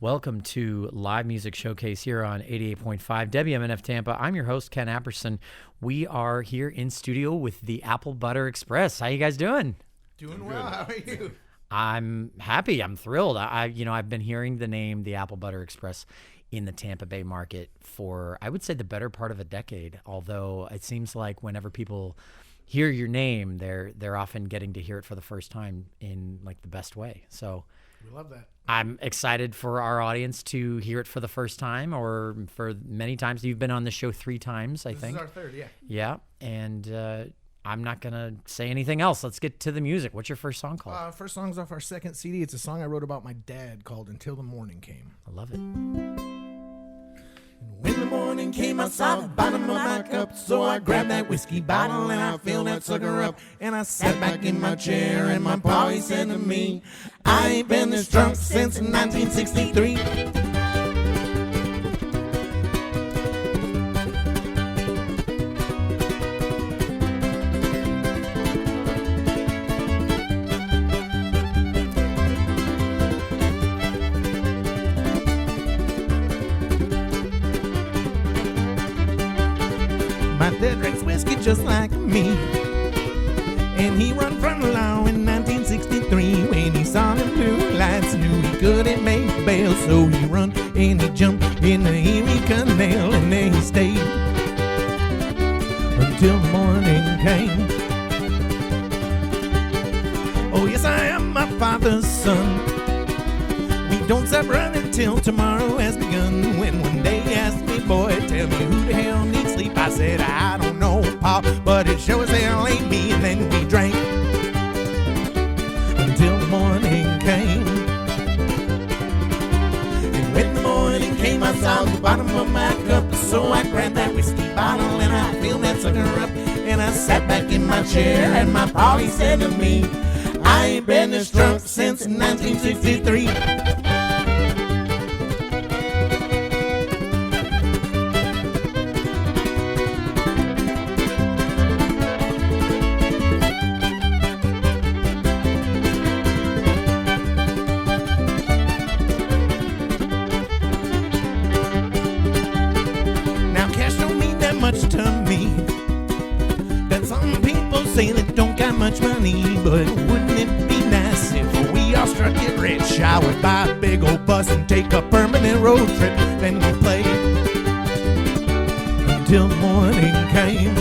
Welcome to Live Music Showcase here on 88.5 WMNF Tampa. I'm your host, Ken Apperson. We are here in studio with the Applebutter Express. How you guys doing? Doing well. How are you? I'm happy. I'm thrilled. I've been hearing the name, the Applebutter Express, in the Tampa Bay market for, I would say, the better part of a decade. Although it seems like whenever people hear your name, they're often getting to hear it for the first time in like the best way. So we love that. I'm excited for our audience to hear it for the first time, or for many times. You've been on the show 3 times, I think. This is our third, yeah. Yeah, and I'm not going to say anything else. Let's get to the music. What's your first song called? First song's off our second CD. It's a song I wrote about my dad called Until the Morning Came. I love it. When the morning came, I saw the bottom of my cup, so I grabbed that whiskey bottle and I filled that sucker up. And I sat back in my chair and my pa, he said to me, I ain't been this drunk since 1963. My dad drinks whiskey just like me, and he run from the law in 1963. When he saw the blue lights, knew he couldn't make bail, so he run and he jumped in the Erie Canal, and there he stayed until the morning came. Oh yes, I am my father's son. We don't stop running till tomorrow has begun. When one day he asked me, boy, tell me who the hell needs sleep? I said, I don't know, Pa, but it sure as hell ain't me. And then we drank until the morning came. And when the morning came, I saw the bottom of my cup, so I grabbed that whiskey bottle and I filled that sucker up. And I sat back in my chair and my pa, he said to me, I ain't been this drunk since 1963. Much to me. That some people say that don't got much money, but wouldn't it be nice if we all struck it rich? I would buy a big old bus and take a permanent road trip, then we played until the morning came.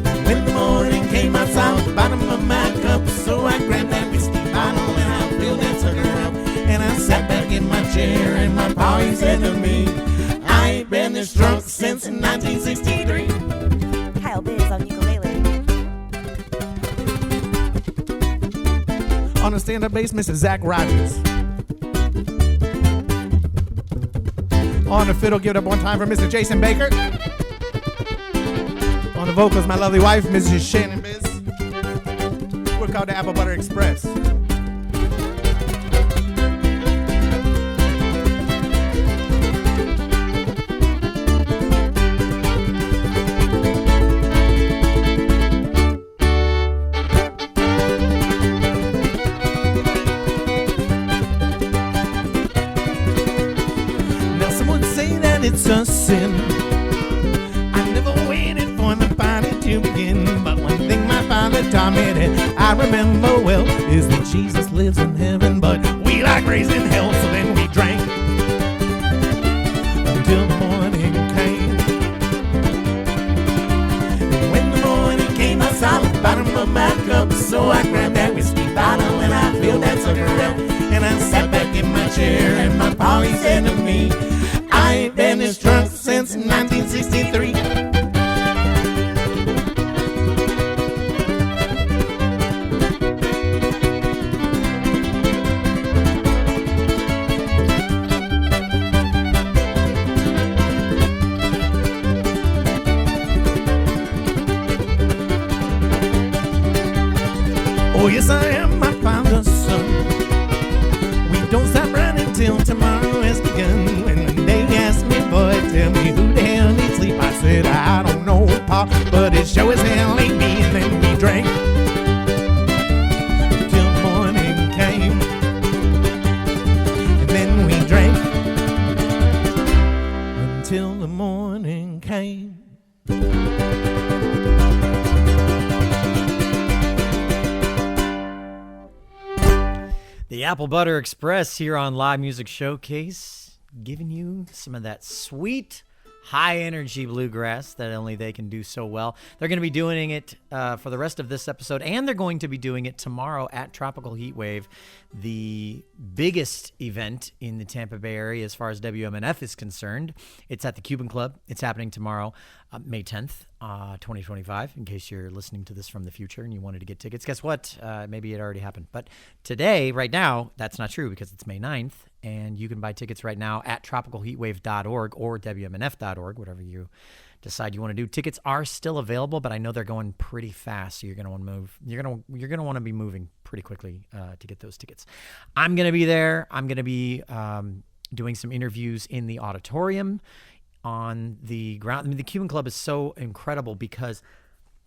And when the morning came, I saw the bottom of my cup, so I grabbed that whiskey bottle and I filled that sucker up. And I sat back in my chair and my pa, he said to me, I ain't been this drunk since 1963. Kyle Biz on ukulele. On the stand-up bass, Mr. Zach Rogers. On the fiddle, give it up one time for Mr. Jason Baker. On the vocals, my lovely wife, Mrs. Shannon Biz. We're called the Applebutter Express. It's a sin. I never waited for the party to begin, but one thing my father taught me that I remember well is that Jesus lives in heaven, but we like raising hell. So then we drank until the morning came. And when the morning came, I saw the bottom of my cup, so I grabbed that whiskey bottle and I filled that sucker up. And I sat back in my chair and my pa, he said to me, I ain't been this drunk since 1963. Oh yes, I am my father's son. We don't stop running till tomorrow has begun. When they asked me, boy, tell me who the hell needs sleep, I said, I don't know, Pa, but it sure as hell ain't me. And then we drank till morning came. Applebutter Express here on Live Music Showcase, giving you some of that sweet, high-energy bluegrass that only they can do so well. They're going to be doing it for the rest of this episode, and they're going to be doing it tomorrow at Tropical Heatwave, the biggest event in the Tampa Bay area as far as WMNF is concerned. It's at the Cuban Club. It's happening tomorrow, May 10th, 2025, in case you're listening to this from the future and you wanted to get tickets. Guess what? Maybe it already happened. But today, right now, that's not true because it's May 9th, and you can buy tickets right now at tropicalheatwave.org or WMNF.org, whatever you decide you want to do. Tickets are still available, but I know they're going pretty fast, so you're going to want to move. You're going to want to be moving pretty quickly to get those tickets. I'm going to be there. I'm going to be doing some interviews in the auditorium on the ground. I mean, the Cuban Club is so incredible because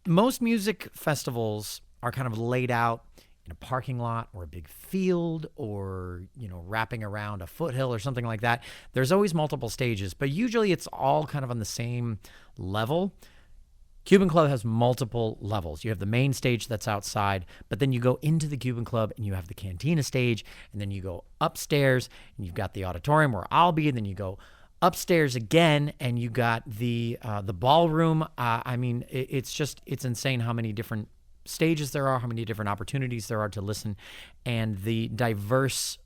most music festivals are kind of laid out in a parking lot or a big field or, wrapping around a foothill or something like that. There's always multiple stages, but usually it's all kind of on the same level. Cuban Club has multiple levels. You have the main stage that's outside, but then you go into the Cuban Club and you have the cantina stage, and then you go upstairs and you've got the auditorium where I'll be, and then you go upstairs again and you got the ballroom. It's insane how many different stages there are, how many different opportunities there are to listen, and the diverse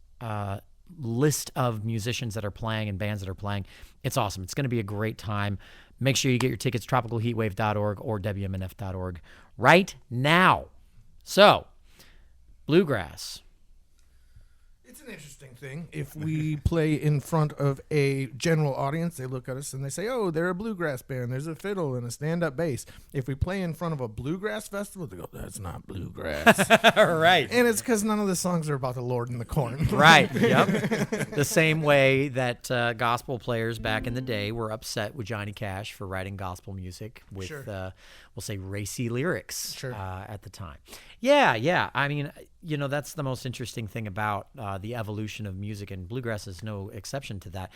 list of musicians that are playing and bands that are playing. It's awesome. It's going to be a great time. Make sure you get your tickets, tropicalheatwave.org or WMNF.org right now. So, bluegrass. It's an interesting thing. If we play in front of a general audience, they look at us and they say, oh, they're a bluegrass band. There's a fiddle and a stand-up bass. If we play in front of a bluegrass festival, they go, that's not bluegrass. Right. And it's because none of the songs are about the Lord and the corn. Right. Yep. The same way that gospel players back in the day were upset with Johnny Cash for writing gospel music with, we'll say, racy lyrics at the time. Yeah. I mean, that's the most interesting thing about the evolution of music, and bluegrass is no exception to that.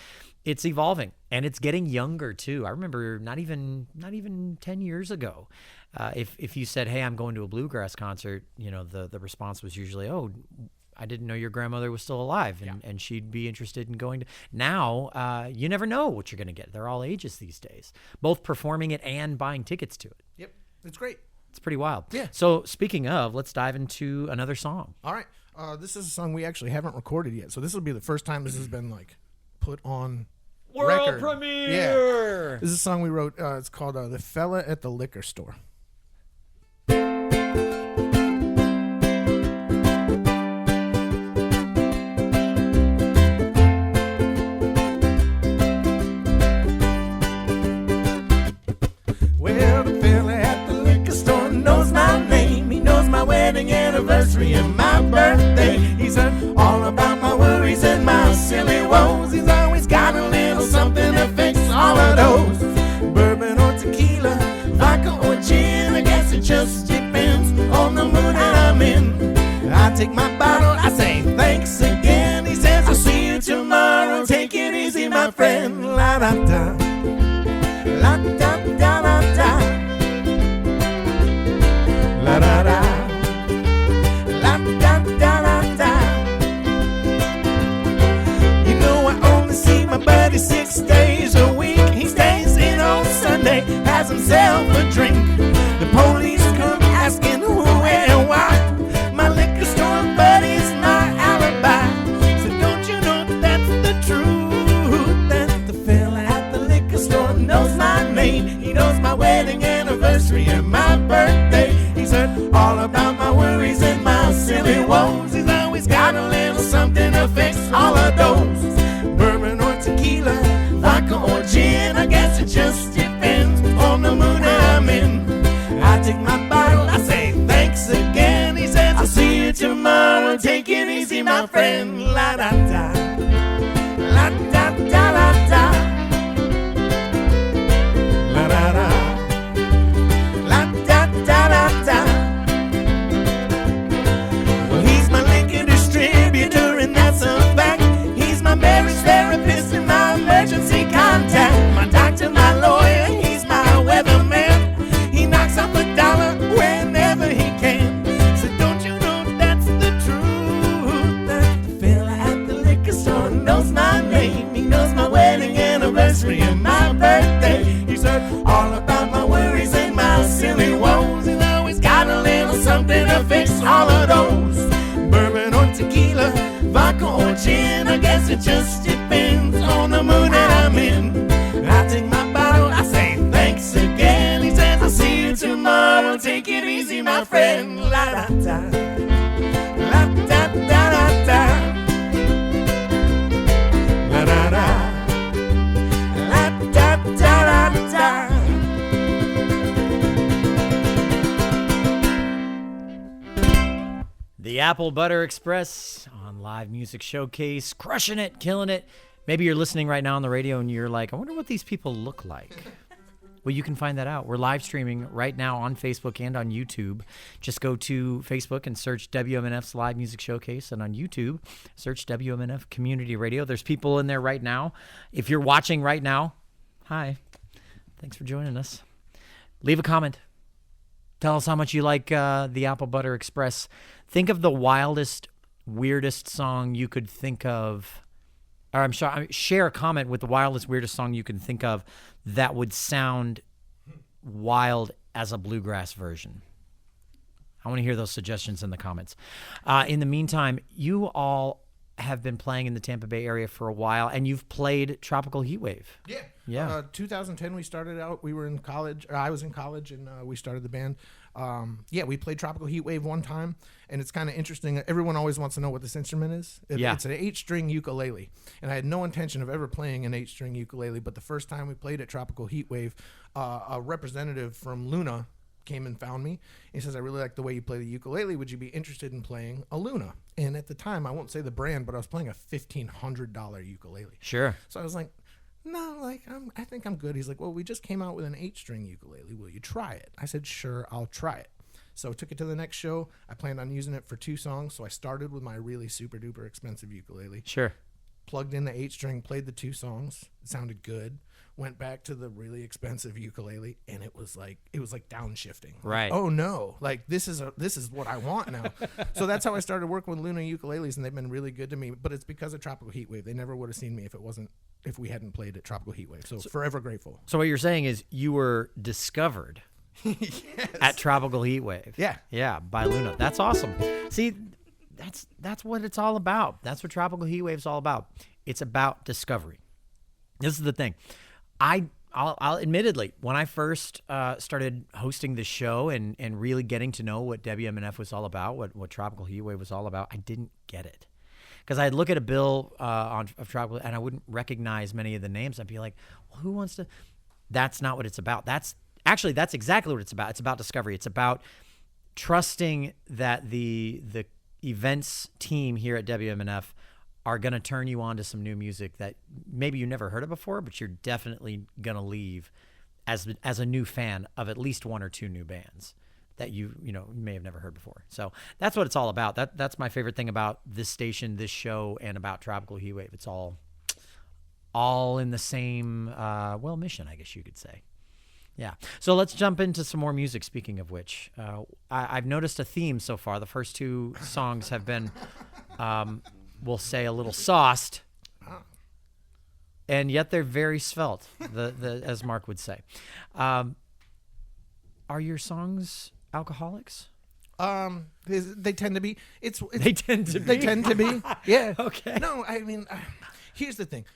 It's evolving, and it's getting younger too. I remember not even 10 years ago, if you said, "Hey, I'm going to a bluegrass concert," the response was usually, "Oh, I didn't know your grandmother was still alive, and she'd be interested in going to." Now, you never know what you're going to get. They're all ages these days, both performing it and buying tickets to it. Yep, it's great. It's pretty wild. Yeah. So speaking of, let's dive into another song. All right. This is a song we actually haven't recorded yet, so this will be the first time this has been put on world record. premiere. Yeah. This is a song we wrote. It's called "The Fella at the Liquor Store." Well, the fella at the liquor store knows my name. He knows my wedding anniversary and my birthday. He's heard all about my worries and my silly woes. He's always got a little something to fix all of those. Bourbon or tequila, vodka or gin, I guess it just depends on the mood that I'm in. I take my bottle, I say thanks again. He says, I'll see you tomorrow, take it easy, my friend. La da da, la da da da da, la da da, la da da da da. You know I only see my buddy 6 days a week. He stays in on Sunday, has himself a drink. The police come asking who and why. My liquor store buddy's my alibi. So don't you know that's the truth? That the fella at the liquor store knows my name. He knows my wedding anniversary and my birthday. He's heard all about my worries and my silly woes. He's always got a little something to fix all of those. Bourbon or tequila, vodka or gin, I guess it just depends on the mood that I'm in. I take my bottle, I say thanks again. He says, I'll see you tomorrow, take it easy, my friend. La da da, la da da la da, la da da, la da da da da. Well, he's my liquor distributor and that's a fact. He's my marriage therapist and my emergency contact. My doctor, my lawyer, he's my weatherman. He knocks off $1 whenever he can. So don't you know that's the truth? That the again. I guess it just depends on the mood that I'm in. I take my bottle, I say thanks again. He says I'll see you tomorrow. Take it easy, my friend. La da da, la da da da da, la da da, la da da da da. The Applebutter Express on Live Music Showcase, crushing it, killing it. Maybe you're listening right now on the radio and you're like, I wonder what these people look like. Well, you can find that out. We're live streaming right now on Facebook and on YouTube. Just go to Facebook and search WMNF's Live Music Showcase, and on YouTube, search WMNF Community Radio. There's people in there right now. If you're watching right now, hi. Thanks for joining us. Leave a comment. Tell us how much you like the Applebutter Express. Think of the wildest, weirdest song you could think of. Or I'm sorry, share a comment with the wildest, weirdest song you can think of that would sound wild as a bluegrass version. I want to hear those suggestions in the comments. In the meantime, you all have been playing in the Tampa Bay area for a while, and you've played Tropical Heatwave. Yeah. 2010 we started out. We were in college. I was in college, and we started the band. We played Tropical Heatwave one time, and it's kind of interesting. Everyone always wants to know what this instrument is. It's an 8-string ukulele, and I had no intention of ever playing an 8-string ukulele, but the first time we played at Tropical Heatwave, a representative from Luna came and found me. He says, I really like the way you play the ukulele. Would you be interested in playing a Luna? And at the time, I won't say the brand, but I was playing a $1,500 ukulele. Sure. So I was like, no, I think I'm good. He's like, well, we just came out with an 8-string ukulele. Will you try it? I said, sure, I'll try it. So I took it to the next show. I planned on using it for 2 songs. So I started with my really super duper expensive ukulele. Sure. Plugged in the 8-string, played the 2 songs. It sounded good. Went back to the really expensive ukulele, and it was like downshifting. Right. Oh no! Like this is what I want now. So that's how I started working with Luna ukuleles, and they've been really good to me. But it's because of Tropical Heatwave. They never would have seen me if we hadn't played at Tropical Heatwave. So forever grateful. So what you're saying is you were discovered Yes. at Tropical Heatwave. Yeah. Yeah, by Luna. That's awesome. See, that's what it's all about. That's what Tropical Heatwave's all about. It's about discovery. This is the thing. I'll admittedly, when I first started hosting this show and really getting to know what WMNF was all about, what Tropical Heatwave was all about, I didn't get it. Because I'd look at a bill of Tropical, and I wouldn't recognize many of the names. I'd be like, well, who wants to? That's not what it's about. That's exactly what it's about. It's about discovery. It's about trusting that the events team here at WMNF are going to turn you on to some new music that maybe you never heard of before, but you're definitely going to leave as a new fan of at least 1 or 2 new bands that you may have never heard before. So that's what it's all about. That's my favorite thing about this station, this show, and about Tropical Heatwave. It's all in the same mission, I guess you could say. Yeah. So let's jump into some more music. Speaking of which, I've noticed a theme so far. The first 2 songs have been we'll say a little sauced, and yet they're very svelte, as Mark would say. Are your songs alcoholics? They tend to be. They tend to be. They tend to be. Yeah. Okay. No, I mean, here's the thing.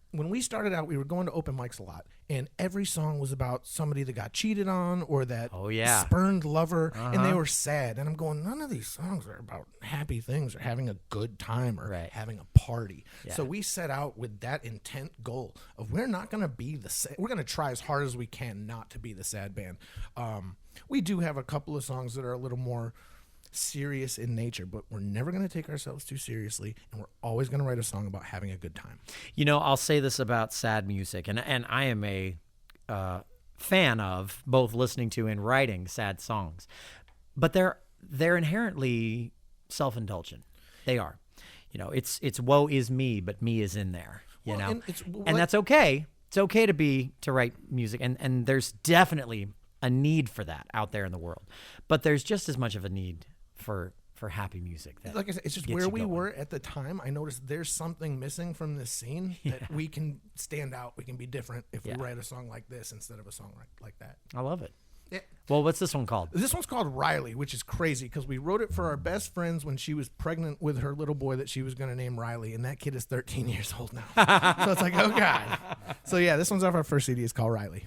When we started out, we were going to open mics a lot, and every song was about somebody that got cheated on or that spurned lover, and they were sad. And I'm going, none of these songs are about happy things or having a good time or having a party. Yeah. So we set out with that intent goal of we're not going to be we're going to try as hard as we can not to be the sad band. We do have a couple of songs that are a little more serious in nature, but we're never going to take ourselves too seriously, and we're always going to write a song about having a good time. I'll say this about sad music, and I am a fan of both listening to and writing sad songs, but they're inherently self-indulgent. They are. It's woe is me, but me is in there. And that's okay. It's okay to write music, and there's definitely a need for that out there in the world, but there's just as much of a need for happy music. Like I said, it's just where we were at the time. I noticed there's something missing from this scene that we can stand out. We can be different if we write a song like this instead of a song like that. I love it. Well, what's this one called? This one's called Riley, which is crazy because we wrote it for our best friends when she was pregnant with her little boy that she was going to name Riley, and that kid is 13 years old now. So it's like, oh, God. So, yeah, this one's off our first CD. It's called Riley.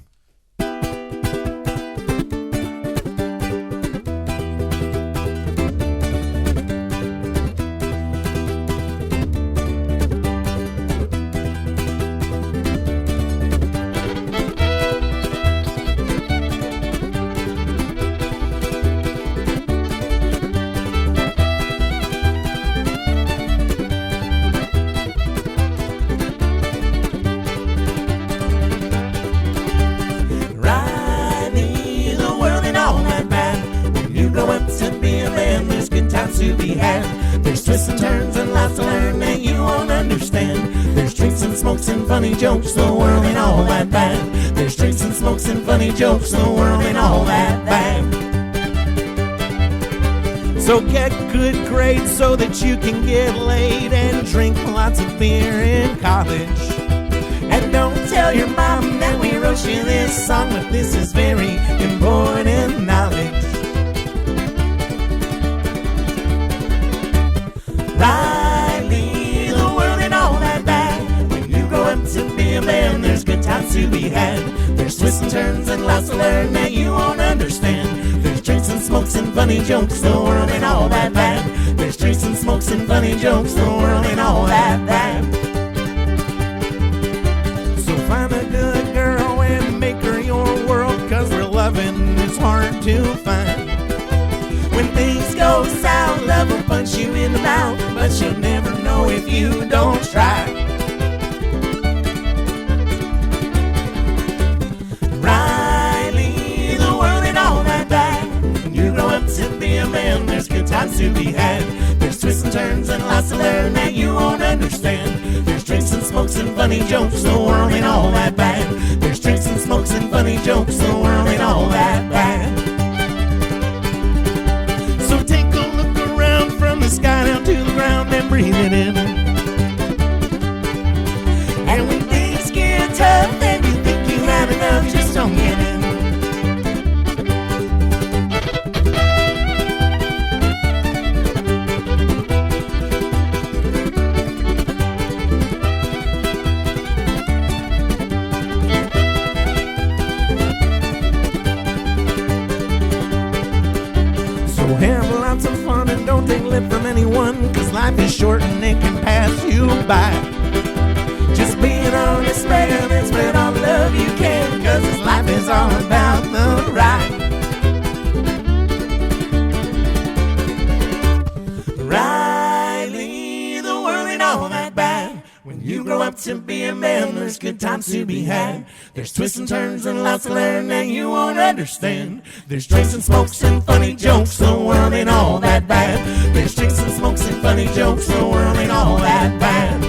To be had. There's twists and turns and lots to learn that you won't understand. There's drinks and smokes and funny jokes, the world ain't all that bad. There's drinks and smokes and funny jokes, the world ain't all that bad. So get good grades so that you can get laid and drink lots of beer in college. And don't tell your mom that we wrote you this song, but this is very important knowledge. Riley, the world ain't all that bad. When you grow up to be a man, there's good times to be had. There's twists and turns and lots to learn that you won't understand. There's drinks and smokes and funny jokes, the world ain't all that bad. There's drinks and smokes and funny jokes, the world ain't all that bad. So find a good girl and make her your world, 'cause real loving is hard to find. When things go south, love will punch you in the mouth, but you'll never know if you don't try. Riley, the world ain't all that bad. When you grow up to be a man, there's good times to be had. There's twists and turns and lots to learn that you won't understand. There's drinks and smokes and funny jokes, the world ain't all that bad. There's drinks and smokes and funny jokes, the world ain't all that bad. Take a look around from the sky down to the ground and breathe it in. And when things get tough and you think you have enough, just don't get in. So have lots of fun and don't take lip from anyone, 'cause life is short and it can pass you by. Just be an honest man and spread all the love you can, 'cause this life is all about the ride. Riley, the world ain't all that bad. When you grow up to be a man, there's good times to be had. There's twists and turns and lots to learn that you won't understand. There's drinks and smokes and funny jokes, the world ain't all that bad. There's drinks and smokes and funny jokes, the world ain't all that bad.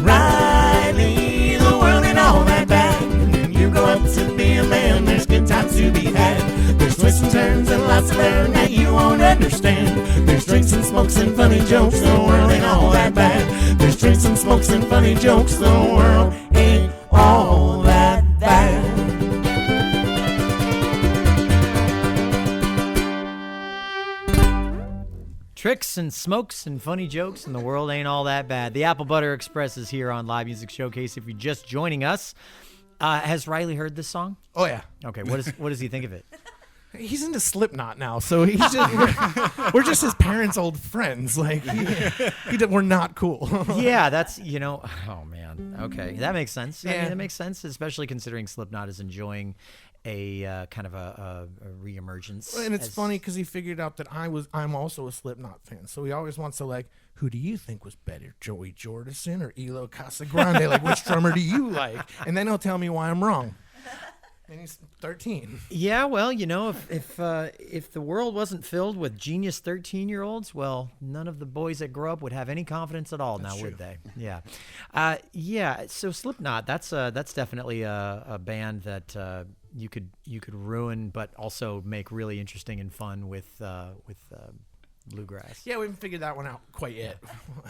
Riley, the world ain't all that bad. When you grow up to be a man, there's good times to be had. There's twists and turns and lots to learn that you won't understand. There's drinks and smokes and funny jokes, the world ain't all that bad. There's drinks and smokes and funny jokes, the world ain't all that bad. Tricks and smokes and funny jokes, and the world ain't all that bad. The Applebutter Express is here on Live Music Showcase. If you're just joining us, has Riley heard this song? Oh, yeah. Okay, what does he think of it? He's into Slipknot now, so he's just we're just his parents' old friends. Like we're not cool. Yeah, that's oh man. Okay, that makes sense. Yeah. I mean, that makes sense, especially considering Slipknot is enjoying a kind of a reemergence. And it's funny because he figured out that I'm also a Slipknot fan, so he always wants to like, who do you think was better, Joey Jordison or Elo Casagrande? Like, which drummer do you like? And then he'll tell me why I'm wrong. And he's 13. Yeah, well, if the world wasn't filled with genius 13-year-olds, well, none of the boys that grow up would have any confidence at all. That's now, true. Would they? Yeah, yeah. So Slipknot, that's definitely a band that you could ruin, but also make really interesting and fun with bluegrass. Yeah, we haven't figured that one out quite yet.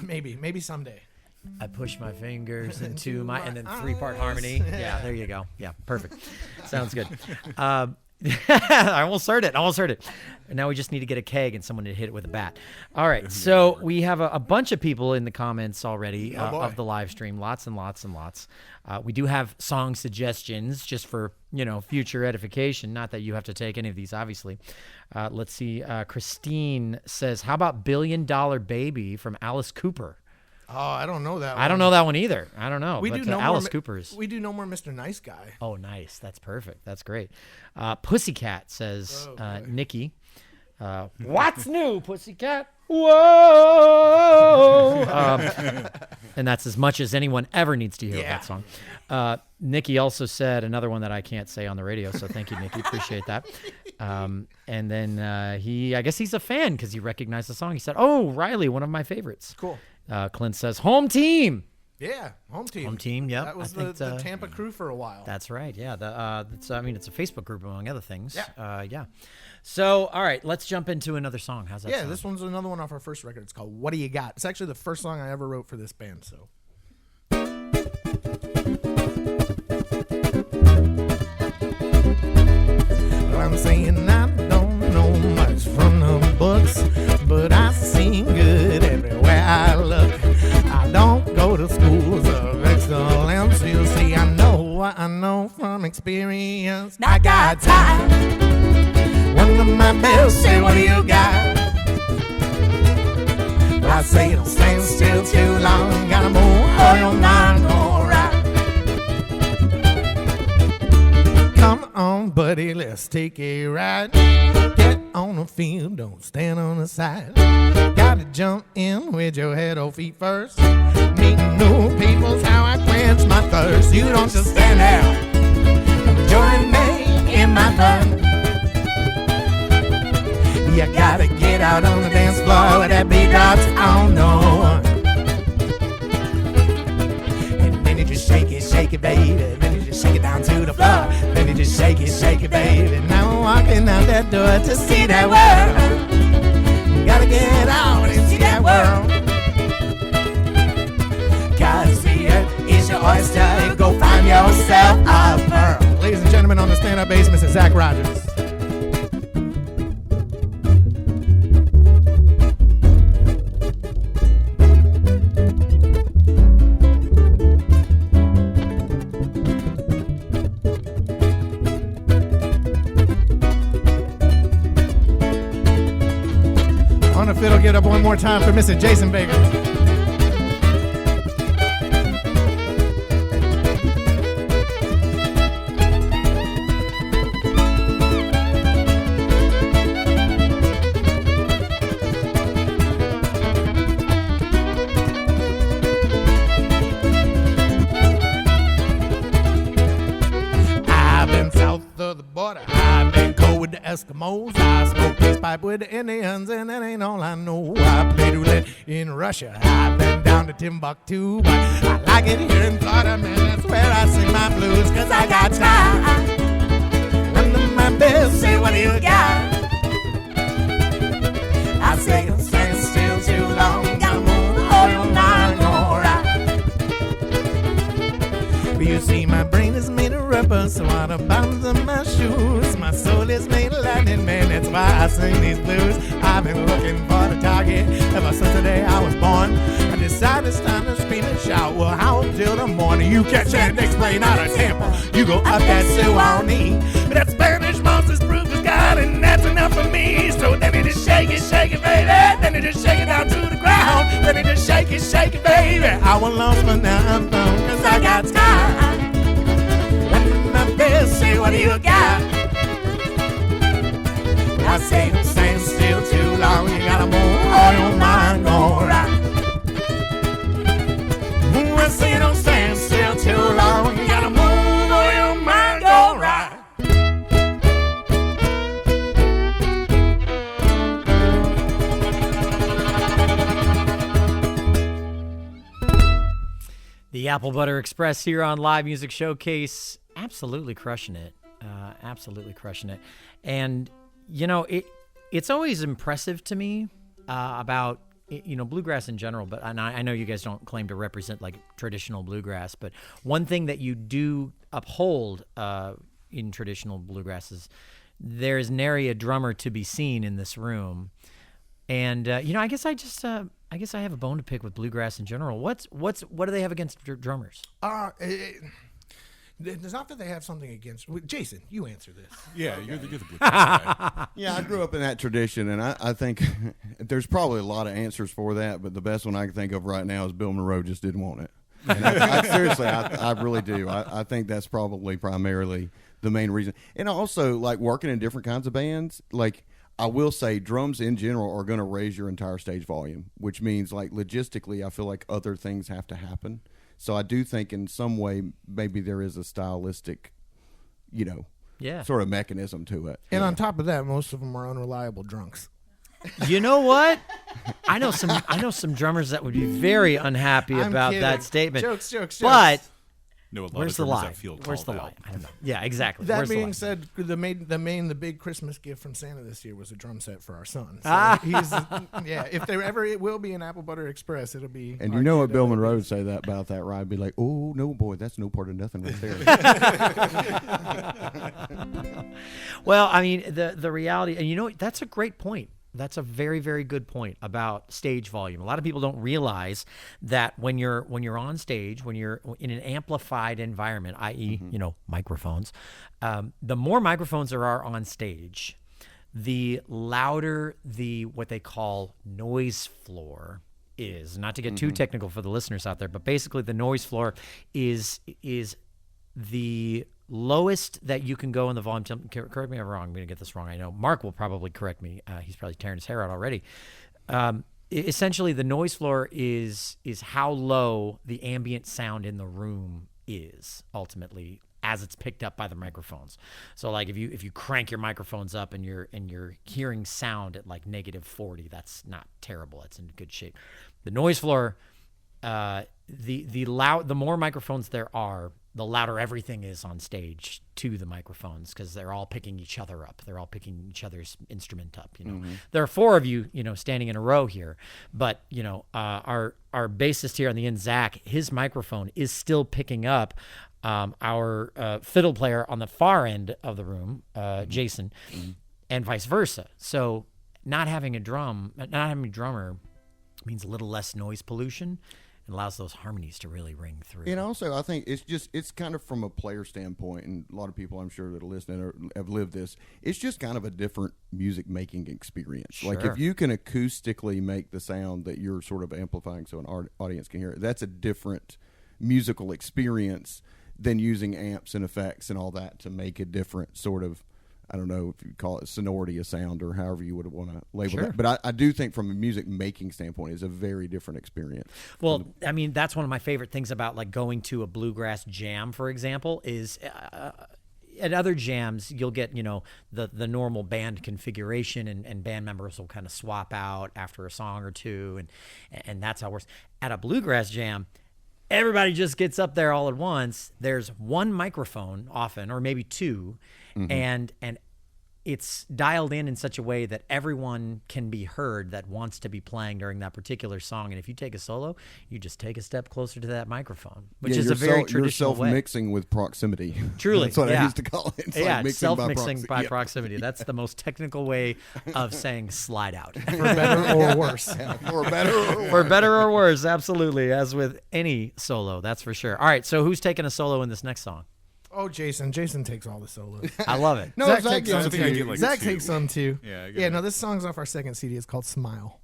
Maybe someday. I push my fingers into my, and then 3-part harmony. Yeah, there you go. Yeah, perfect. Sounds good. I almost heard it. And now we just need to get a keg and someone to hit it with a bat. All right. So we have a bunch of people in the comments already of the live stream. Lots and lots and lots. We do have song suggestions just for, future edification. Not that you have to take any of these, obviously. Let's see. Christine says, how about $1 Billion Baby from Alice Cooper? Oh, I don't know that one. I don't know that one either. I don't know. We but, do know Alice Cooper's. We do No More Mr. Nice Guy. Oh, nice. That's perfect. That's great. Pussycat says, Nikki. What's new, Pussycat? Whoa! And that's as much as anyone ever needs to hear of that song. Nikki also said another one that I can't say on the radio, so thank you, Nikki. Appreciate that. And then I guess he's a fan because he recognized the song. He said, oh, Riley, one of my favorites. Cool. Clint says, home team. Yeah, home team. Home team, yeah. That was the Tampa crew for a while. That's right, yeah. It's a Facebook group, among other things. Yeah. So, all right, let's jump into another song. How's that sound? Yeah, this one's another one off our first record. It's called What Do You Got? It's actually the first song I ever wrote for this band, so. Well, I'm saying I don't know much from the books, but I sing good everywhere I look. I don't go to schools of excellence. You see, I know what I know from experience. I got time. One of my bills say, what do you got? Well, I say don't stand still too long. Gotta move or you're not gonna ride. Come on, buddy, let's take a ride. Get on the field, don't stand on the side. Gotta jump in with your head or feet first. Meeting new people's how I quench my thirst. You don't just stand there. Come join me in my fun. You gotta get out on the dance floor where that beat drops on no one. And then you just shake it, baby. Then you just shake it down to the floor. Then you just shake it, baby. Now I'm walking out that door to see that world. You gotta get out and see that world. Cause the earth is your oyster. Go find yourself a pearl. Ladies and gentlemen, on the stand-up bass, Mr. Zach Rogers. Fiddle, get up one more time for Mr. Jason Baker. I've been south of the border. I've been cold with the Eskimos. I smoke peace pipe with the Indians, and that ain't all I know. I played roulette in Russia. I've been down to Timbuktu, but I like it here in Florida, man. That's where I sing my blues, cause I got time. Under my bed, say, what do you got? I say, don't stand still too long. Gotta move or you're not gonna ride. You see, my brain is made of rubber, so out the bottoms of my shoes, my soul is made of lightning, man. That's why I sing these blues. I've been looking for the target ever since the day I was born. I decided it's time to scream and shout. Well, how till the morning? You catch that next plane out of Tampa, you go up that Suwannee. That Spanish monster's proof is God, and that's enough for me. So then you just shake it, baby. Then you just shake it down to the ground. Then you just shake it, baby. I was lost, but now I'm found, cause I got time. When my best say, what do you got? I say, don't stand still too long. You gotta move or your mind gon' rock. I say, don't stand still too long. You gotta move or your mind gon' rock. The Applebutter Express here on Live Music Showcase. Absolutely crushing it. And, it's always impressive to me about bluegrass in general, but I know you guys don't claim to represent like traditional bluegrass, but one thing that you do uphold in traditional bluegrass is there is nary a drummer to be seen in this room. And I guess I have a bone to pick with bluegrass in general. What do they have against drummers? It's not that they have something against. Jason, you answer this. Yeah, you're the bluegrass guy. Yeah, I grew up in that tradition, and I think there's probably a lot of answers for that, but the best one I can think of right now is Bill Monroe just didn't want it. And seriously, I really do. I think that's probably primarily the main reason. And also, like, working in different kinds of bands, like, I will say drums in general are going to raise your entire stage volume, which means, like, logistically, I feel like other things have to happen. So I do think in some way maybe there is a stylistic, sort of mechanism to it. And on top of that, most of them are unreliable drunks. You know what? I know some drummers that would be very unhappy about that statement. Jokes. But No, a lot where's of the drummers lie? that feel Where's the called lie? out. I don't know. Yeah, exactly. That Where's the being lie? said, the big Christmas gift from Santa this year was a drum set for our son. So if there ever it will be an Applebutter Express, it'll be. And you know what Bill Monroe would say that about that, right? Be like, oh no, boy, that's no part of nothing right there. Well, I mean, the reality, and that's a great point. That's a very, very good point about stage volume. A lot of people don't realize that when you're on stage, when you're in an amplified environment, i.e., microphones, the more microphones there are on stage, the louder what they call noise floor is. Not to get too technical for the listeners out there, but basically the noise floor is the lowest that you can go in the volume. Correct me if I'm wrong. I'm going to get this wrong. I know Mark will probably correct me. He's probably tearing his hair out already. Essentially, the noise floor is how low the ambient sound in the room is ultimately as it's picked up by the microphones. So, like if you crank your microphones up and you're hearing sound at like -40, that's not terrible. It's in good shape. The noise floor, the more microphones there are, the louder everything is on stage to the microphones because they're all picking each other up. They're all picking each other's instrument up. There are 4 of you, standing in a row here, but our bassist here on the end, Zach, his microphone is still picking up our fiddle player on the far end of the room, Jason, and vice versa. So not having a drummer means a little less noise pollution. Allows those harmonies to really ring through. And also, I think it's kind of from a player standpoint, and a lot of people I'm sure that are listening have lived this. It's just kind of a different music making experience. Sure. Like if you can acoustically make the sound that you're sort of amplifying so an audience can hear it, that's a different musical experience than using amps and effects and all that to make a different sort of, I don't know if you call it sonority of sound or however you would want to label that. But I do think from a music making standpoint, it's a very different experience. Well, I mean, that's one of my favorite things about like going to a bluegrass jam, for example, is at other jams, you'll get, the normal band configuration and band members will kind of swap out after a song or two. And that's how it works. At a bluegrass jam, everybody just gets up there all at once. There's one microphone often, or maybe 2, and it's dialed in such a way that everyone can be heard that wants to be playing during that particular song. And if you take a solo, you just take a step closer to that microphone, which is a very traditional way. You're self-mixing with proximity. Truly. That's what I used to call it. It's self-mixing by proximity. That's the most technical way of saying slide out. For better or worse. For better or worse. For better or worse, absolutely, as with any solo, that's for sure. All right, so who's taking a solo in this next song? Oh, Jason. Jason takes all the solos. I love it. No, Zach Zach takes some gets I think I too. get like Zach 2. takes some too. Yeah, no, this song's off our second CD. It's called Smile.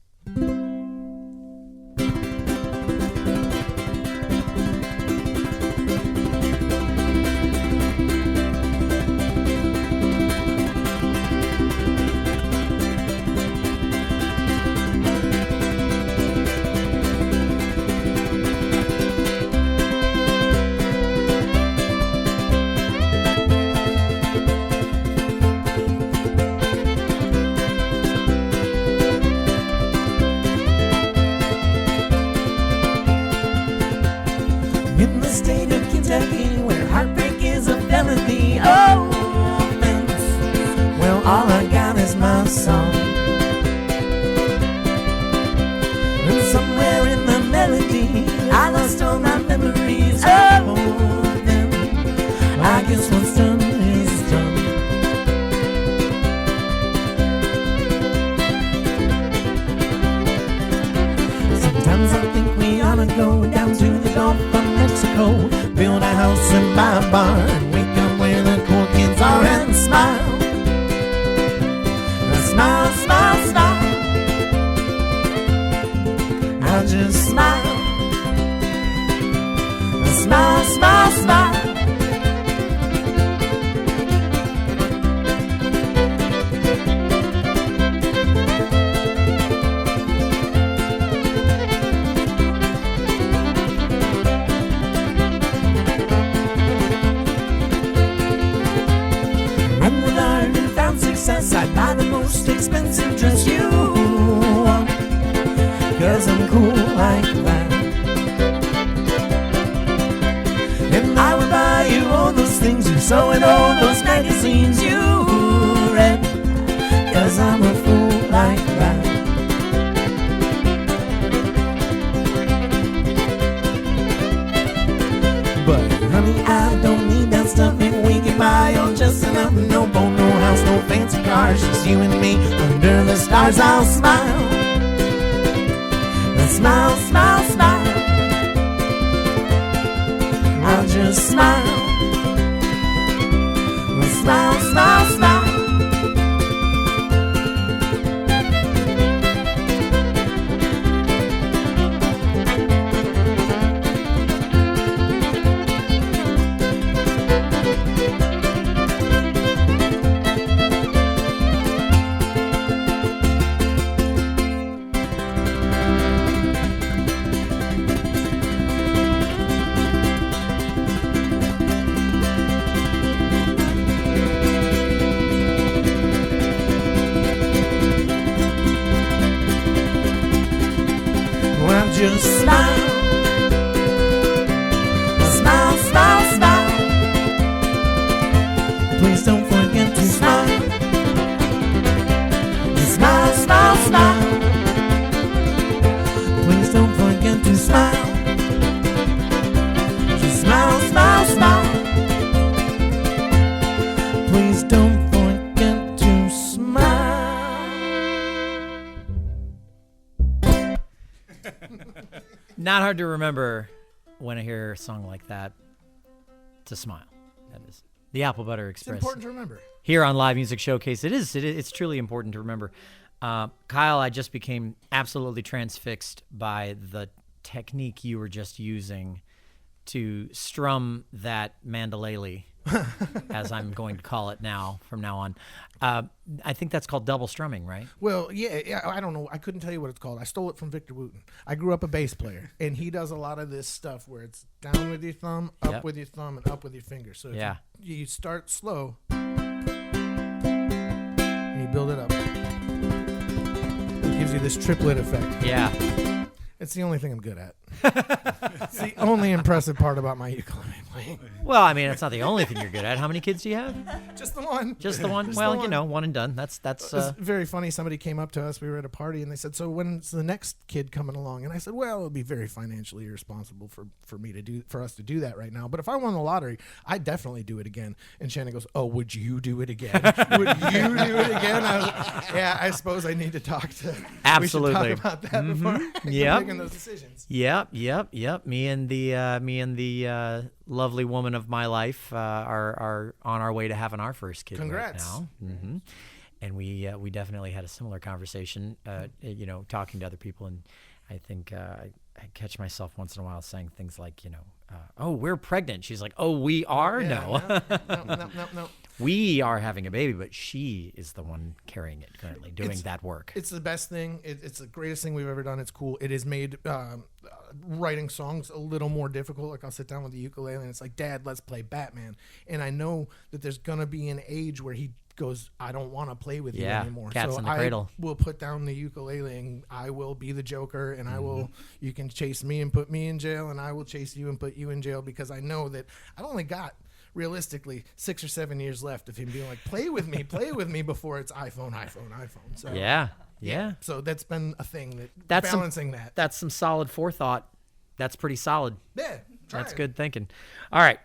In the state of Kentucky, where heartbreak is a felony. Oh, thanks. Well, all I got is my song. bar and wake up where the cool kids are and smile. Smile, smile, smile. I'll just smile. Smile, smile, smile. And with our newfound success, I buy the most expensive dress you want, 'cause I'm cool like that. And I would buy you all those things you saw in all those magazines you read, 'cause I'm a fool like that. But honey, I don't need that stuff if we get by on just enough. No boat, no house, no fancy cars, just you and me under the stars. I'll smile. Smile, smile, smile. I'll just smile. Smile, smile, smile. Just smile. Smile, smile, smile. Please don't forget to smile. Smile, smile, smile. Please don't forget to smile. Just smile, smile, smile. Please don't forget to smile. Not hard to remember when I hear a song like that to smile. That is the Applebutter Express. It's important to remember. Here on Live Music Showcase, it's truly important to remember. Kyle, I just became absolutely transfixed by the technique you were just using to strum that mandolele, as I'm going to call it now from now on. I think that's called double strumming, right? Well, yeah, I don't know. I couldn't tell you what it's called. I stole it from Victor Wooten. I grew up a bass player, and he does a lot of this stuff where it's down with your thumb, up with your thumb, and up with your finger. So if you start slow, and you build it up. It gives you this triplet effect. Yeah. It's the only thing I'm good at. It's the only impressive part about my ukulele playing. Well, I mean, it's not the only thing you're good at. How many kids do you have? Just the one. Just the one? Just Well, the one. you know, one and done. That's It's very funny. Somebody came up to us. We were at a party, and they said, "So when's the next kid coming along?" And I said, "Well, it would be very financially irresponsible for us to do that right now. But if I won the lottery, I'd definitely do it again." And Shannon goes, "Oh, would you do it again? Would you do it again?" I was like, "Yeah, I suppose I need to talk to." Absolutely. We should talk about that before making those decisions. Yep. Me and the lovely woman of my life are on our way to having our first kid. Congrats. Right now. Mm-hmm. And we definitely had a similar conversation, talking to other people, and I think I catch myself once in a while saying things like, "Oh, we're pregnant." She's like, "Oh, we are?" Yeah, No. We are having a baby, but she is the one carrying it currently, doing that work. It's the best thing. It's the greatest thing we've ever done. It's cool. It has made writing songs a little more difficult. Like I'll sit down with the ukulele and it's like, "Dad, let's play Batman." And I know that there's going to be an age where he goes, "I don't want to play with you anymore." Cats so in the cradle. I will put down the ukulele and I will be the Joker, and I will, you can chase me and put me in jail, and I will chase you and put you in jail, because I know that I've only got realistically 6 or 7 years left of him being like, play with me before it's iPhone. So Yeah. So that's been a thing That's balancing that. That's some solid forethought. That's pretty solid. Yeah, That's good thinking. All right.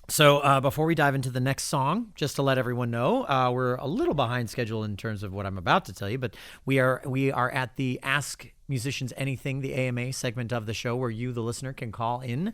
So before we dive into the next song, just to let everyone know, we're a little behind schedule in terms of what I'm about to tell you, but we are at the Ask Musicians Anything, the AMA segment of the show where you, the listener, can call in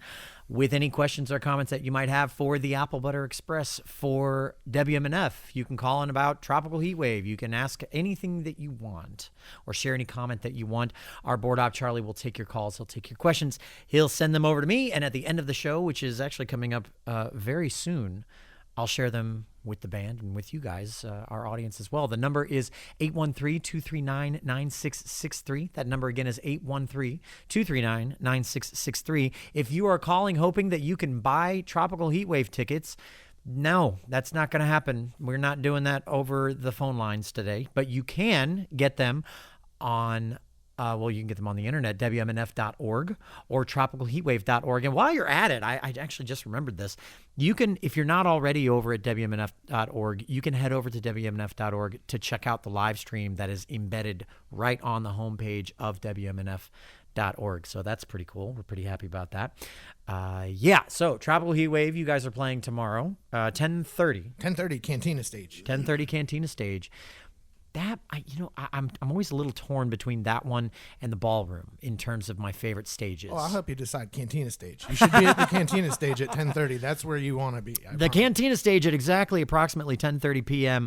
with any questions or comments that you might have for the Applebutter Express, for WMNF. You can call in about Tropical Heatwave. You can ask anything that you want or share any comment that you want. Our board op, Charlie, will take your calls. He'll take your questions. He'll send them over to me. And at the end of the show, which is actually coming up very soon, I'll share them with the band and with you guys, our audience as well. The number is 813-239-9663. That number again is 813-239-9663. If you are calling hoping that you can buy Tropical Heatwave tickets, no, that's not going to happen. We're not doing that over the phone lines today, but you can get them on you can get them on the internet, WMNF.org or tropicalheatwave.org. And while you're at it, I actually just remembered this. You can, if you're not already over at WMNF.org, you can head over to WMNF.org to check out the live stream that is embedded right on the homepage of WMNF.org. So that's pretty cool. We're pretty happy about that. So Tropical Heatwave, you guys are playing tomorrow, 10:30. 10:30 Cantina Stage. 10:30 Cantina Stage. That I'm always a little torn between that one and the ballroom in terms of my favorite stages. Oh, I'll help you decide. Cantina Stage. You should be at the Cantina Stage at 10:30. That's where you want to be. The Cantina Stage at approximately 10:30 p.m.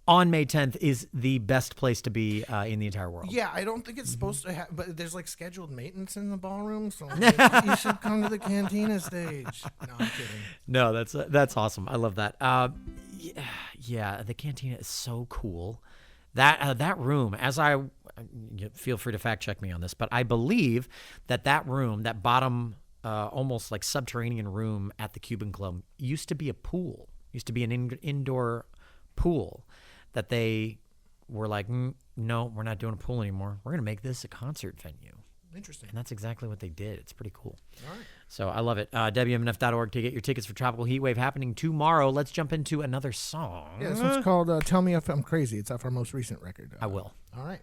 on May 10th is the best place to be in the entire world. Yeah, I don't think it's supposed to have, but there's like scheduled maintenance in the ballroom, so you should come to the Cantina Stage. No, I'm kidding. No, that's awesome. I love that. Yeah, the Cantina is so cool. That room, feel free to fact check me on this, but I believe that room, that bottom, almost like subterranean room at the Cuban Club, used to be a pool. Used to be an indoor pool that they were like, no, we're not doing a pool anymore. We're going to make this a concert venue. Interesting. And that's exactly what they did. It's pretty cool. All right. So I love it. WMNF.org to get your tickets for Tropical Heatwave happening tomorrow. Let's jump into another song. Yeah, this one's called Tell Me If I'm Crazy. It's off our most recent record. I will. All right.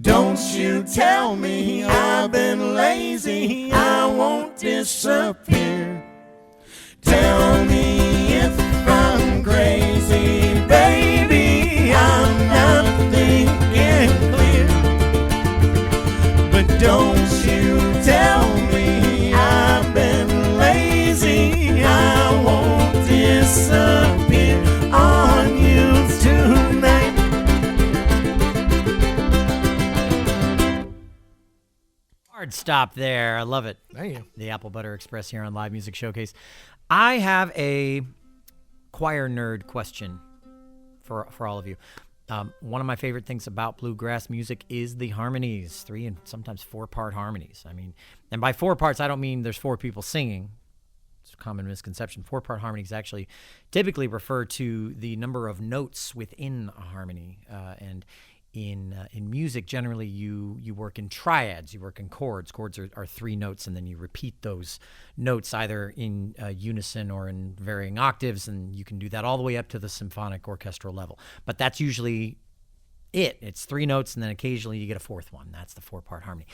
Don't you tell me I've been lazy. me I won't disappear. Tell me if I'm crazy, baby, I'm not thinking clear. But don't you tell me I've been lazy, I won't disappear on you tonight. Hard stop there. I love it. Thank you. The Applebutter Express here on Live Music Showcase. I have a choir nerd question for all of you. One of my favorite things about bluegrass music is the harmonies, 3 and sometimes 4-part harmonies. I mean, and by 4 parts, I don't mean there's 4 people singing. It's a common misconception. 4-part harmonies actually typically refer to the number of notes within a harmony. And in music, generally you work in triads, you work in chords. Chords are 3 notes, and then you repeat those notes either in unison or in varying octaves, and you can do that all the way up to the symphonic orchestral level. But that's usually it. It's 3 notes, and then occasionally you get a 4th one. That's the 4-part harmony.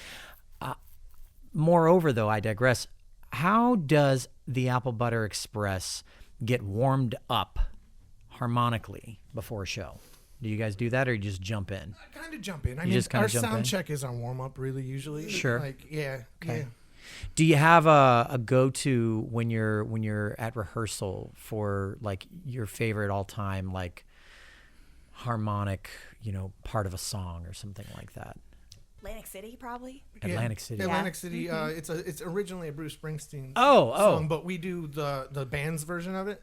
Moreover, though, I digress. How does the Applebutter Express get warmed up harmonically before a show? Do you guys do that, or you just jump in? I kind of jump in. I You mean, just kinda our jump sound in? check is our warm up, really. Usually, Sure. Like, yeah, Okay. yeah. Do you have a go-to when you're at rehearsal for like your favorite all-time like harmonic, part of a song or something like that? Atlantic City, probably. Atlantic City. Atlantic City. It's originally a Bruce Springsteen Oh. song, but we do the band's version of it.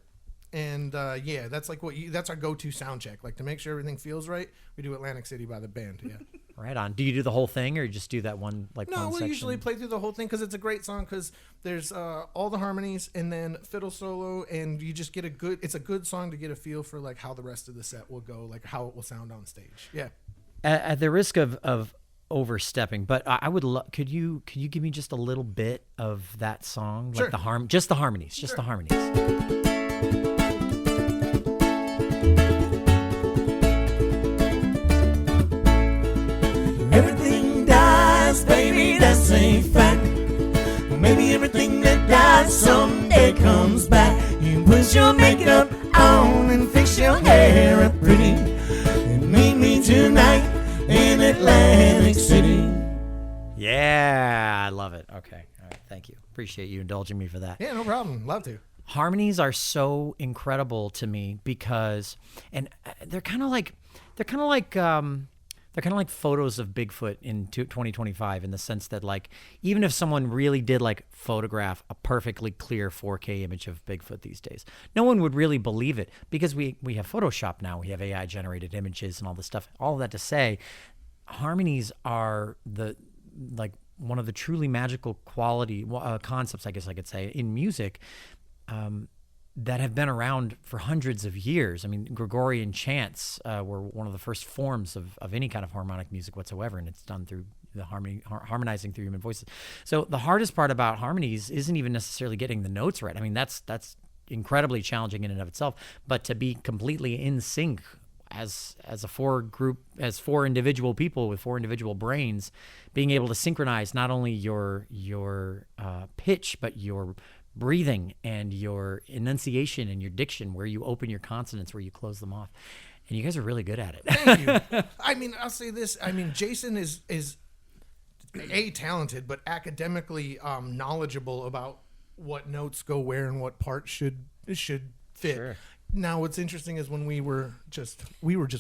And that's like that's our go-to sound check. Like, to make sure everything feels right, we do Atlantic City by the band. Yeah. Right on. Do you do the whole thing, or you just do that one No, one we'll section? usually play through the whole thing because it's a great song. Because there's all the harmonies and then fiddle solo, and you just get it's a good song to get a feel for like how the rest of the set will go, like how it will sound on stage. Yeah. At the risk of overstepping, but I would could you give me just a little bit of that song, Sure. like just the harmonies, just the harmonies. Everything dies, baby, that's a fact. Maybe everything that dies someday comes back. You put your makeup on and fix your hair up pretty, and meet me tonight in Atlantic City. Yeah, I love it. Okay, all right, thank you. Appreciate you indulging me for that. Yeah, no problem. Love to. Harmonies are so incredible to me because, and they're kind of like photos of Bigfoot in 2025, in the sense that, like, even if someone really did like photograph a perfectly clear 4K image of Bigfoot these days, no one would really believe it, because we have Photoshop now, we have AI generated images and all this stuff. All of that to say, harmonies are one of the truly magical quality concepts, I guess I could say, in music, that have been around for hundreds of years. I mean, Gregorian chants were one of the first forms of any kind of harmonic music whatsoever, and it's done through the harmonizing through human voices. So the hardest part about harmonies isn't even necessarily getting the notes right. I mean, that's incredibly challenging in and of itself, but to be completely in sync as a 4 individual people with 4 individual brains, being able to synchronize not only your pitch, but your breathing and your enunciation and your diction, where you open your consonants, where you close them off. And you guys are really good at it. Thank you. I mean, I'll say this. I mean, Jason is talented, but academically knowledgeable about what notes go where and what parts should fit. Sure. Now, what's interesting is when we were just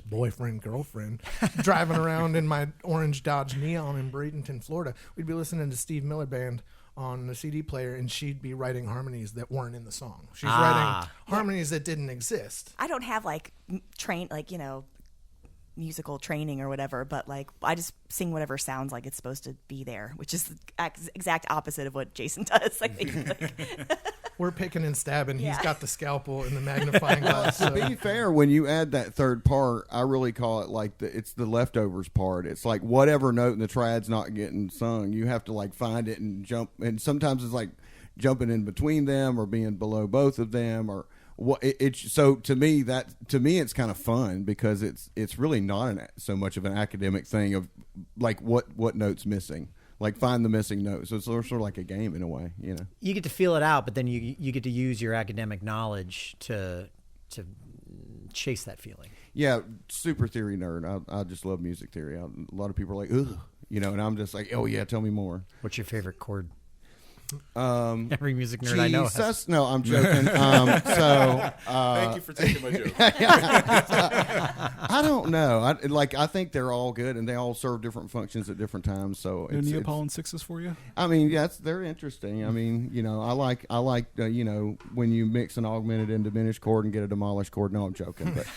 boyfriend, girlfriend, driving around in my orange Dodge Neon in Bradenton, Florida, we'd be listening to Steve Miller Band on the CD player, and she'd be writing harmonies that weren't in the song. She's writing harmonies that didn't exist. I don't have musical training or whatever, but like I just sing whatever sounds like it's supposed to be there, which is the exact opposite of what Jason does. We're picking and stabbing. He's got the scalpel and the magnifying glass. To be fair, when you add that third part, I really call it like it's the leftovers part. It's like whatever note in the triad's not getting sung, you have to like find it and jump. And sometimes it's like jumping in between them or being below both of them, or what. So to me, it's kind of fun, because it's really not so much of an academic thing of like what note's missing. like find the missing note. So it's sort of like a game in a way, you know. You get to feel it out, but then you get to use your academic knowledge to chase that feeling. Yeah, super theory nerd. I just love music theory. A lot of people are like, ugh, you know, and I'm just like, oh yeah, tell me more. What's your favorite chord? Every music nerd I know has. Jesus, no, I'm joking. Thank you for taking my joke. I don't know. I think they're all good, and they all serve different functions at different times. So No Neapolitan sixes for you? I mean, yeah, they're interesting. I mean, you know, I like you know, when you mix an augmented and diminished chord and get a demolished chord. No, I'm joking, but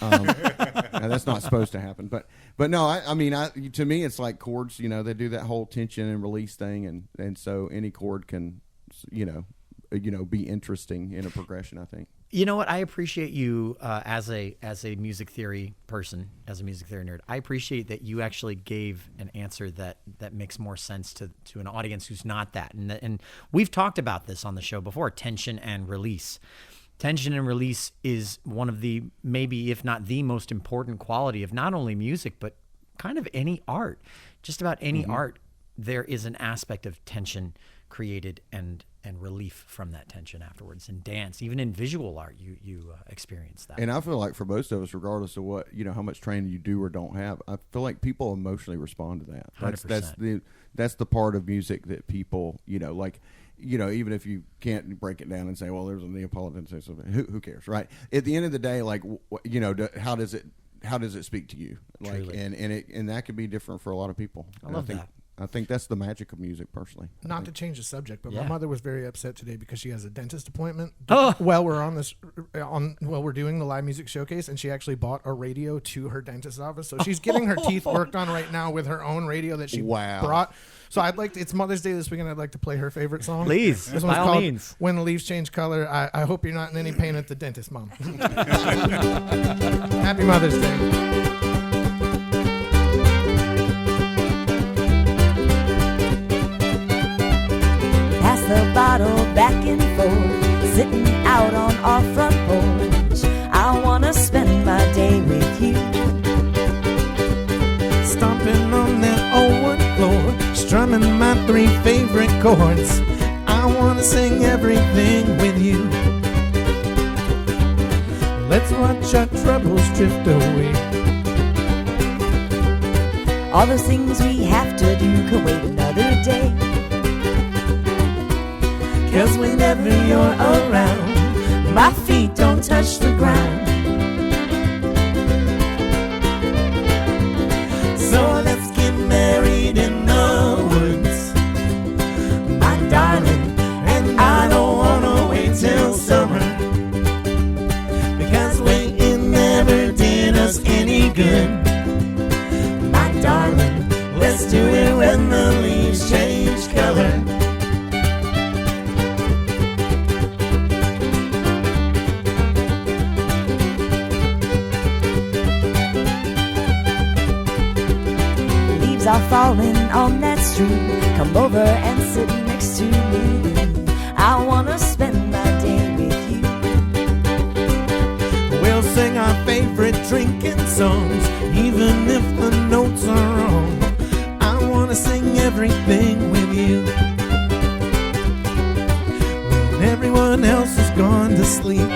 that's not supposed to happen. But no, I mean, to me, it's like chords. You know, they do that whole tension and release thing, and so any chord can, you know, be interesting in a progression, I think. You know what? I appreciate you as a music theory person, as a music theory nerd. I appreciate that you actually gave an answer that makes more sense to an audience who's not that. And we've talked about this on the show before, tension and release. Tension and release is one of the, maybe if not the most important quality of not only music, but kind of any art. Just about any art, there is an aspect of tension created and relief from that tension afterwards. In dance, even in visual art, you experience that. And I feel like for most of us, regardless of what, you know, how much training you do or don't have, I feel like people emotionally respond to that. 100%. That's the part of music that people, you know, like, you know, even if you can't break it down and say, well, there's a Neapolitan, who cares, right? At the end of the day, like, you know, how does it speak to you? Like, Truly. and that could be different for a lot of people. I love that. I think that's the magic of music, personally. Not to change the subject, but Yeah. my mother was very upset today because she has a dentist appointment Oh. while we're doing the live music showcase, and she actually bought a radio to her dentist's office. So she's getting her teeth worked on right now with her own radio that she brought. So it's Mother's Day this weekend. I'd like to play her favorite song. Please, This by one's all called means. "When the Leaves Change Color." I hope you're not in any pain at the dentist, Mom. Happy Mother's Day. Pass the bottle back and forth, sitting out on our front porch. I wanna spend my day with you. Stomping on that old wood floor, strumming my 3 favorite chords. I wanna sing everything with you. Let's watch our troubles drift away. All those things we have to do can wait another day. 'Cause whenever you're around, my feet don't touch the ground. So let's get married in the woods, my darling. And I don't wanna wait till summer, because waiting never did us any good, my darling. Let's do it when the leaves change color. Leaves are falling on that street. Come over and sit next to me. I wanna spend my day with you. We'll sing our favorite drinking songs, even if the notes are wrong. I wanna sing everything with you. When everyone else has gone to sleep,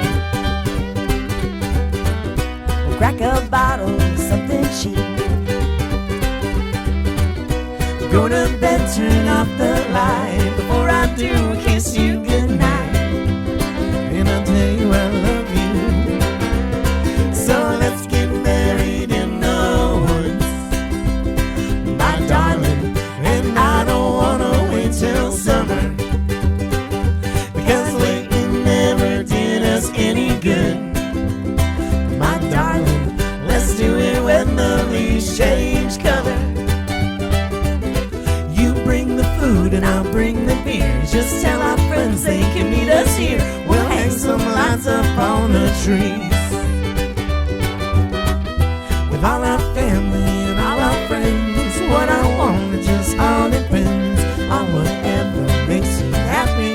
We'll crack a bottle, something cheap. go to bed, turn off the light. Before I do, kiss you goodnight, and I'll tell you I love you. So let's get married in the woods, my darling. And I don't wanna wait till summer, because waiting never did us any good, my darling. Let's do it when the leaves change color. You bring the food and I'll bring the beer. Just tell our friends they can meet us here. We'll hang some lights up on the trees, with all our family and all our friends. What I want, it just all depends on whatever makes you happy.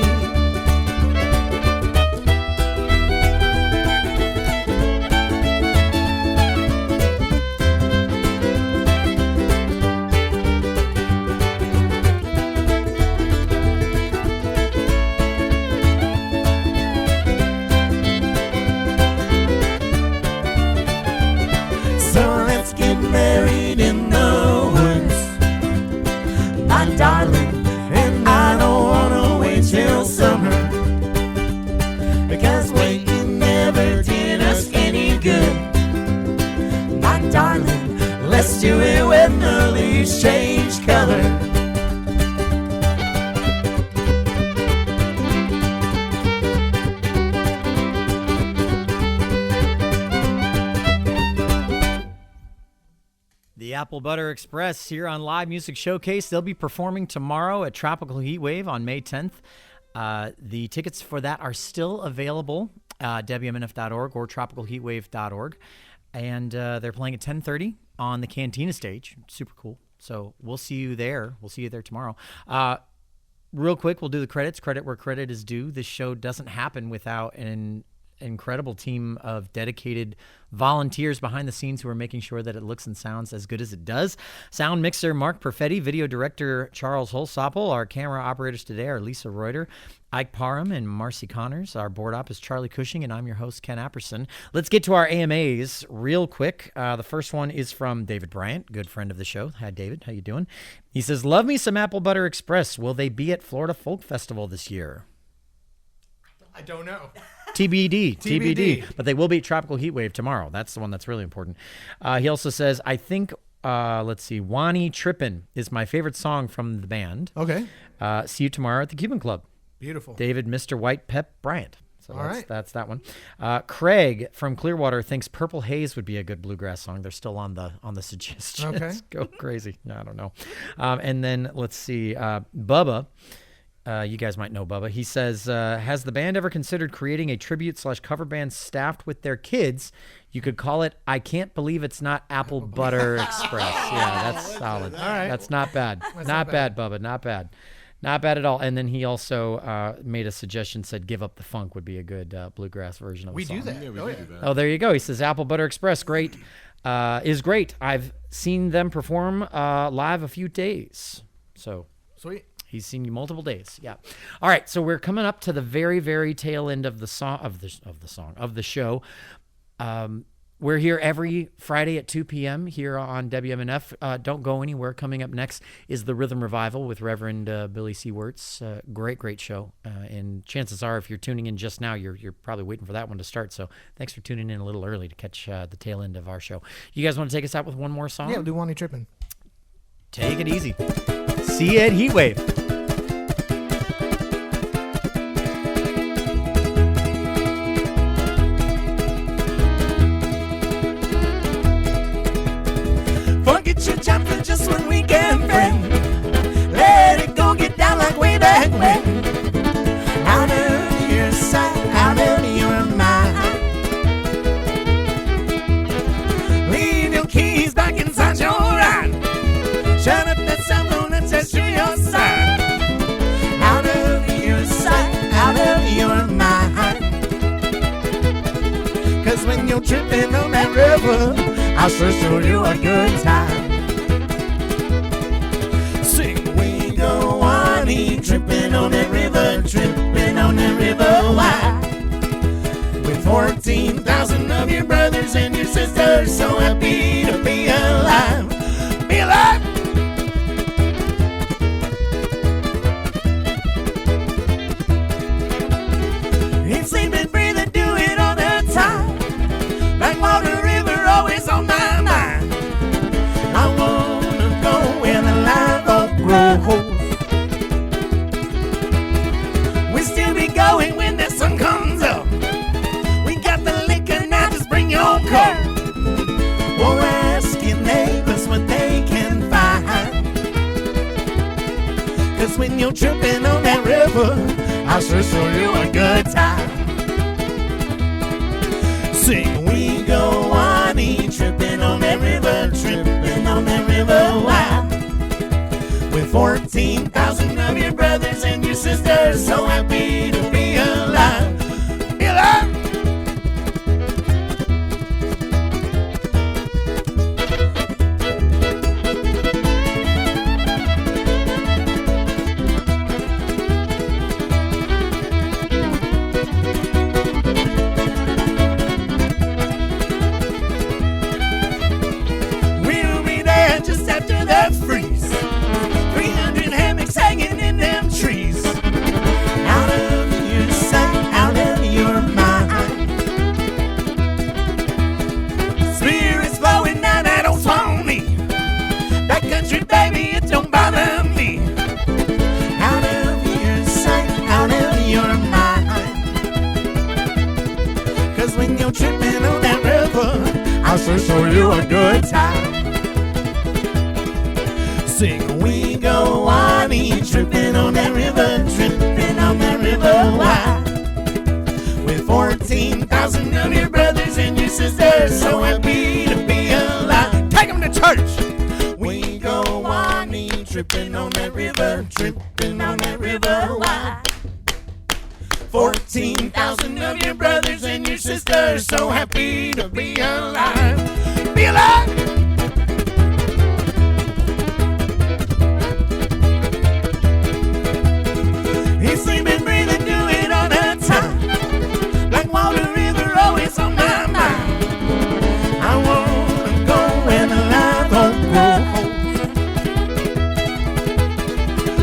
Let's do it when the leaves change color. The Applebutter Express here on Live Music Showcase. They'll be performing tomorrow at Tropical Heatwave on May 10th. The tickets for that are still available at WMNF.org or tropicalheatwave.org. And they're playing at 10:30 on the Cantina stage. Super cool. So we'll see you there. We'll see you there tomorrow. Real quick, we'll do the credits. Credit where credit is due. This show doesn't happen without an incredible team of dedicated volunteers behind the scenes who are making sure that it looks and sounds as good as it does. Sound mixer Mark Perfetti, video director Charles Holsopple. Our camera operators today are Lisa Reuter, Ike Parham, and Marcy Connors. Our board op is Charlie Cushing, and I'm your host, Ken Apperson. Let's get to our AMAs real quick. The first one is from David Bryant, good friend of the show. Hi, David. How you doing? He says, love me some Applebutter Express. Will they be at Florida Folk Festival this year? I don't know. TBD. But they will be at Tropical Heatwave tomorrow. That's the one that's really important. He also says, I think, let's see, Wani Trippin' is my favorite song from the band. Okay. See you tomorrow at the Cuban Club. Beautiful. David, Mr. White Pep Bryant. So All right. That's that one. Craig from Clearwater thinks Purple Haze would be a good bluegrass song. They're still on the suggestions. Okay. Go crazy. I don't know. And then let's see, Bubba. You guys might know Bubba. He says, has the band ever considered creating a tribute/cover band staffed with their kids? You could call it I Can't Believe It's Not Applebutter Express. Yeah, that's solid. All right. That's not bad. Not bad, Bubba. Not bad. Not bad at all. And then he also made a suggestion, said Give Up the Funk would be a good bluegrass version of the song. We do that. Yeah, we do that. Oh, there you go. He says Applebutter Express, great, is great. I've seen them perform live a few days. So Sweet. he's seen you multiple days. Yeah. All right. So we're coming up to the very, very tail end of the show. We're here every Friday at 2 p.m. here on WMNF. Don't go anywhere. Coming up next is the Rhythm Revival with Reverend Billy C. Wirtz. Great show. And chances are, if you're tuning in just now, you're probably waiting for that one to start. So thanks for tuning in a little early to catch the tail end of our show. You guys want to take us out with one more song? Yeah, we'll do Wani Trippin'. Take it easy. See you at Heatwave. Forget your job for just one weekend, friend. Let it go, get down like way back when. Out of your sight, out of your mind. Leave your keys back inside your ride. Shut up that cell phone that says to your side. Out of your sight, out of your mind. 'Cause when you're tripping on that river, I'll sure show you a good time. Sing, we go on, tripping on that river, tripping on that river wide. With 14,000 of your brothers and your sisters, so happy to be alive. Be alive! It's sleep and breathe and do it all the time. Blackwater River always on my mind. I wanna go where the live oak grows. We'll still be going when the sun comes up. We got the liquor now, just bring your cup. Or ask your neighbors what they can find. 'Cause when you're tripping on that river, I'll sure show you a good time. Sing, we go on, tripping on that river, tripping on that river wide. With 14,000 of your brothers and your sisters, so happy to be alive. Be alive! We'll be there just after the freeze. 300 hammocks hanging in them trees. Out of I'll sure show you a good time. Sing, we go whining, tripping on that river, tripping on that river wide. With 14,000 of your brothers and your sisters, so happy to be alive. Take them to church. We go whining, tripping on that river, tripping on that river wide. 14,000 of your brothers and your sisters, so happy to be alive. Be alive! He's sleeping, breathing, do it all the time. Like water, river, always on my mind. I wanna go where the life don't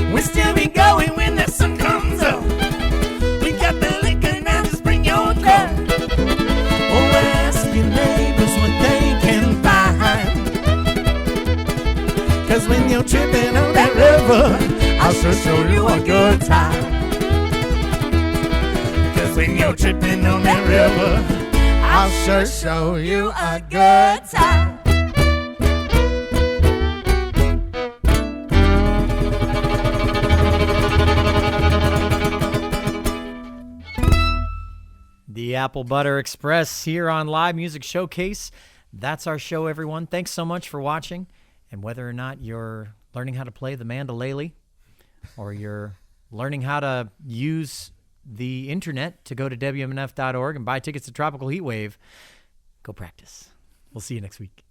grow. We'll still be going when the sun comes up. We got the liquor, now just bring your cup. Oh, ask your neighbors what they can find. 'Cause when you're tripping on that river, I'll sure show you a good time. 'Cause when you're tripping on that river, I'll sure show you a good time. The Applebutter Express here on Live Music Showcase. That's our show, everyone. Thanks so much for watching. And whether or not you're learning how to play the mandolele or you're learning how to use the internet to go to WMNF.org and buy tickets to Tropical Heatwave, go practice. We'll see you next week.